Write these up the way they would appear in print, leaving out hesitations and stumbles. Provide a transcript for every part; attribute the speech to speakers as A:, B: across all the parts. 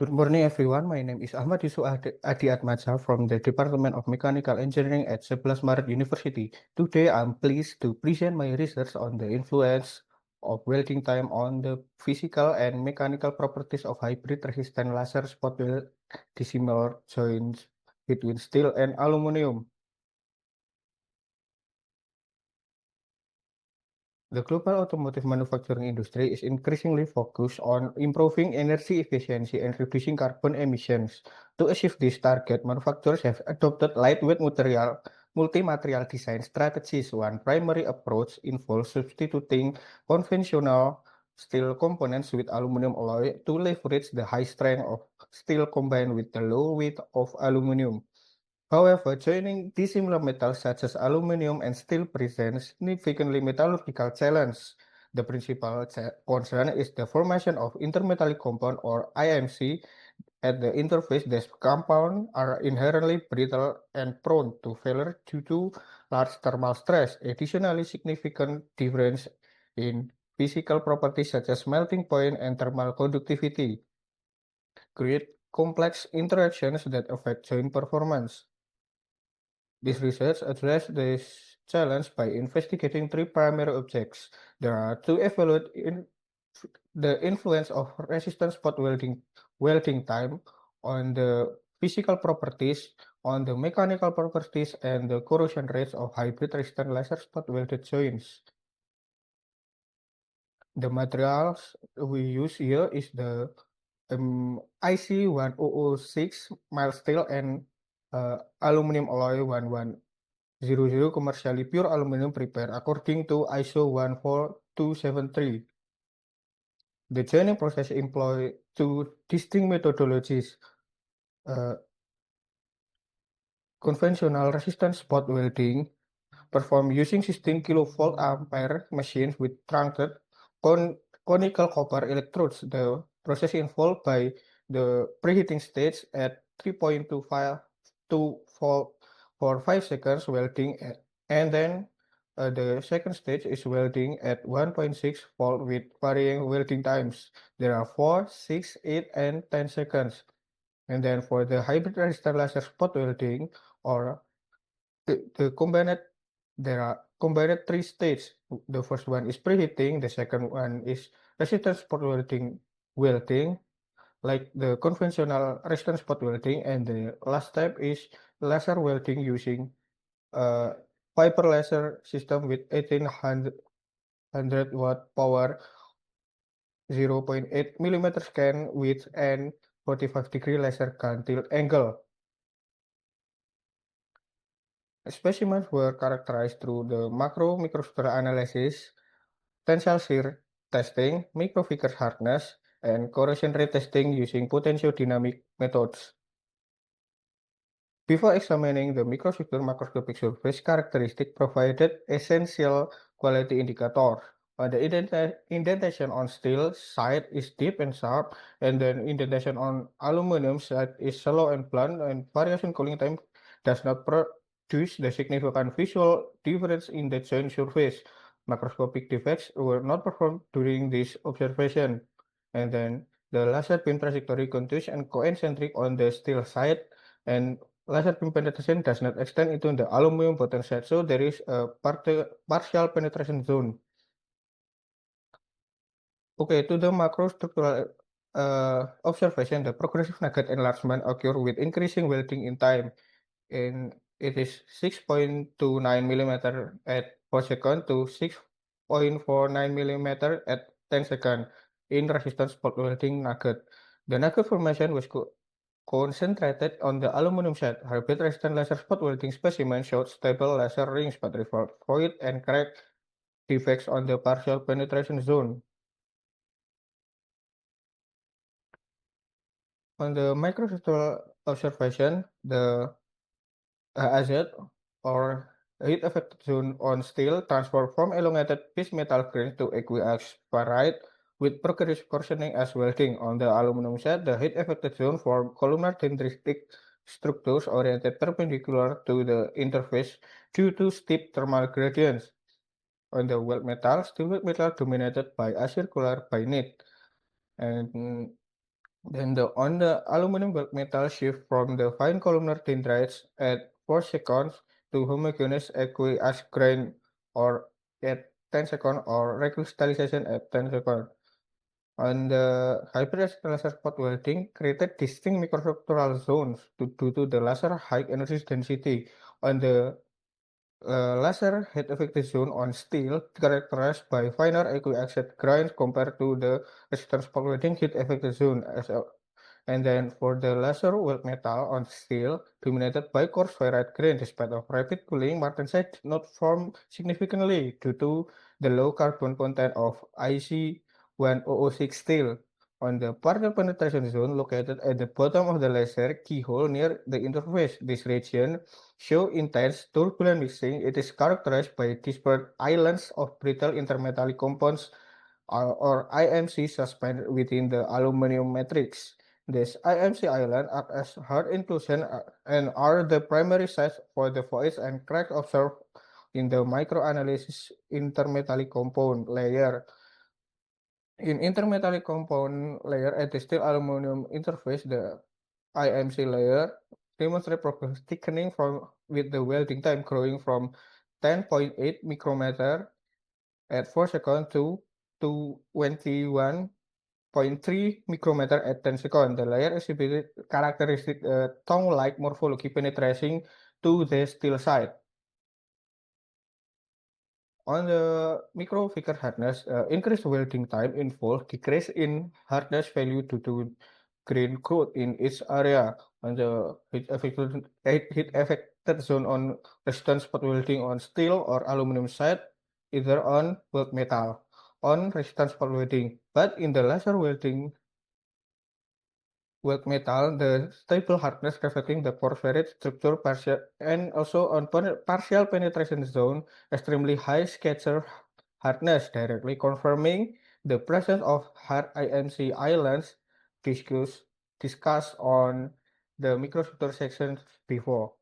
A: Good morning, everyone. My name is Ahmad Yusuf Adi Atmaja from the Department of Mechanical Engineering at 11 Maret University. Today, I'm pleased to present my research on the influence of welding time on the physical and mechanical properties of hybrid resistant laser spot weld dissimilar joints between steel and aluminum. The global automotive manufacturing industry is increasingly focused on improving energy efficiency and reducing carbon emissions. To achieve this target, manufacturers have adopted lightweight multi-material design strategies. One primary approach involves substituting conventional steel components with aluminum alloy to leverage the high strength of steel combined with the low weight of aluminum. However, joining dissimilar metals such as aluminum and steel presents significantly metallurgical challenge. The principal concern is the formation of intermetallic compound or IMC at the interface. These compounds are inherently brittle and prone to failure due to large thermal stress. Additionally, significant difference in physical properties such as melting point and thermal conductivity create complex interactions that affect joint performance. This research addressed this challenge by investigating three primary objects. There are to evaluate the influence of resistance spot welding time on the physical properties, on the mechanical properties, and the corrosion rates of hybrid resistant laser spot welded joints. The materials we use here is the IC1006 mild steel and aluminum alloy 1100 commercially pure aluminum prepared according to ISO 14273. The joining process employ two distinct methodologies. Uh, Conventional resistance spot welding performed using 16 kilovolt ampere machines with truncated con conical copper electrodes. The process involved by the preheating stage at 3.25 volt for 5 seconds welding and then the second stage is welding at 1.6 volt with varying welding times. There are 4, 6, 8, and 10 seconds. And then for the hybrid resistor laser spot welding or the combined there are combined three stages. The first one is preheating, the second one is resistance spot welding, like the conventional resistance spot welding, and the last step is laser welding using a fiber laser system with 1800 watt power, 0.8 millimeter scan width, and 45-degree laser gun tilt angle. Specimens were characterized through the macro microstructural analysis, tensile shear testing, microfiber hardness, and corrosion rate testing using potentiodynamic methods. Before examining the microstructure, macroscopic surface characteristic provided essential quality indicators. The indentation on steel side is deep and sharp, and then indentation on aluminum side is shallow and blunt, and variation cooling time does not produce the significant visual difference in the joint surface. Macroscopic defects were not performed during this observation, and then the laser beam trajectory continuous and concentric on the steel side, and laser beam penetration does not extend into the aluminum bottom side, so there is a partial penetration zone. Okay, to the macrostructural observation, the progressive nugget enlargement occur with increasing welding in time, and it is 6.29 millimeter at 4 seconds to 6.49 millimeter at 10 seconds in resistance spot welding nugget. The nugget formation was concentrated on the aluminum side. Hybrid resistant laser spot welding specimen showed stable laser rings but revealed void and crack defects on the partial penetration zone. On the microstructural observation, the AZ or heat affected zone on steel transformed from elongated piece metal grain to aqueous ferrite with progressive coarsening as welding. On the aluminum side, the heat affected zone formed columnar dendritic structures oriented perpendicular to the interface due to steep thermal gradients. On the weld metal, steel weld metal dominated by acircular binate. And Then on the aluminum bulk metal shift from the fine columnar dendrites at 4 seconds to homogeneous aqueous grain or at 10 seconds or recrystallization at 10 seconds. On the hybrid laser spot welding created distinct microstructural zones due to the laser high energy density. On the laser heat effective zone on steel characterized by finer aqueous grains compared to the resistance spot welding heat effective zone and then for the laser weld metal on steel, dominated by coarse ferrite grain, despite of rapid cooling, martensite did not form significantly due to the low carbon content of IC1006 steel. On the partial penetration zone located at the bottom of the laser keyhole near the interface, this region show intense turbulent mixing. It is characterized by disparate islands of brittle intermetallic compounds or IMC suspended within the aluminum matrix. These IMC islands act as hard inclusion and are the primary sites for the voids and cracks observed in the microanalysis intermetallic compound layer. In intermetallic compound layer at the steel aluminum interface, the IMC layer demonstrate progress thickening from with the welding time growing from 10.8 micrometer at 4 seconds to 21.3 micrometer at 10 seconds. The layer exhibited characteristic tongue-like morphology penetrating to the steel side. On the micro figure hardness, increased welding time involves decrease in hardness value due to grain growth in each area. On the heat affected zone on resistance spot welding on steel or aluminum side, either on weld metal on resistance spot welding. But in the laser welding weld metal, the stable hardness reflecting the pore ferrite structure partial and also on partial penetration zone, extremely high scatter hardness, directly confirming the presence of hard IMC islands discussed discussed on the microstructure section before.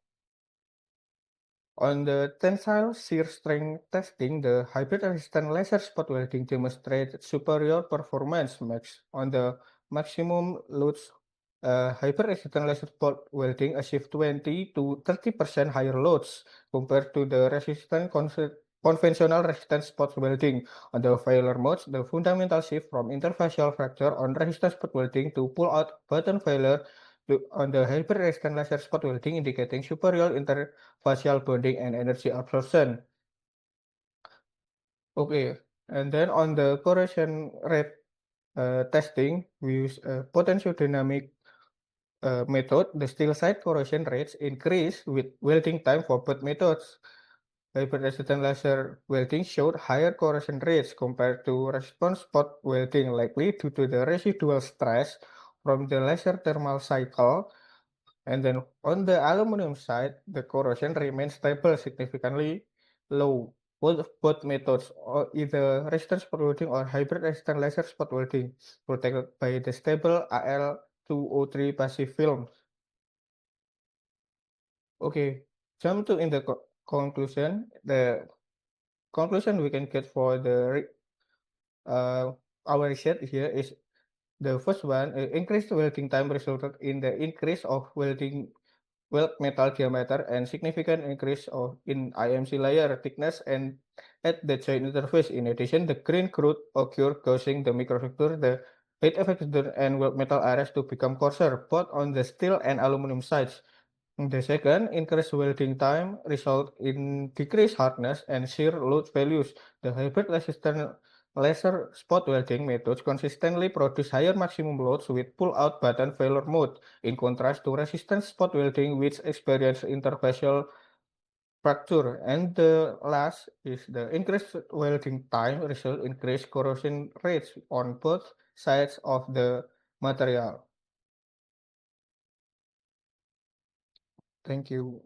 A: On the tensile shear strength testing, the hybrid resistant laser spot welding demonstrated superior performance max on the maximum loads. Hybrid resistant laser spot welding achieved 20 to 30% higher loads compared to the conventional resistance spot welding. On the failure modes, the fundamental shift from interfacial fracture on resistance spot welding to pull-out button failure on the hybrid resistant laser spot welding indicating superior interfacial bonding and energy absorption. Okay, and then on the corrosion rate testing, we use a potential dynamic method. The steel side corrosion rates increase with welding time for both methods. Hybrid resistant laser welding showed higher corrosion rates compared to response spot welding, likely due to the residual stress from the laser thermal cycle. And then on the aluminum side, the corrosion remains stable, significantly low. Both methods, or either resistance spot welding or hybrid resistant laser spot welding, protected by the stable Al2O3 passive film. Okay, jump to in the conclusion. The conclusion we can get for uh, our research here is the first one, increased welding time resulted in the increase of weld metal diameter and significant increase in IMC layer thickness and at the joint interface. In addition, the grain growth occurred causing the microstructure, the heat effector and weld metal areas to become coarser, both on the steel and aluminum sides. The second, increased welding time result in decreased hardness and shear load values. The hybrid resistant laser spot welding methods consistently produce higher maximum loads with pull-out button failure mode, in contrast to resistance spot welding which experience interfacial fracture. And the last is the increased welding time result in increased corrosion rates on both sides of the material. Thank you.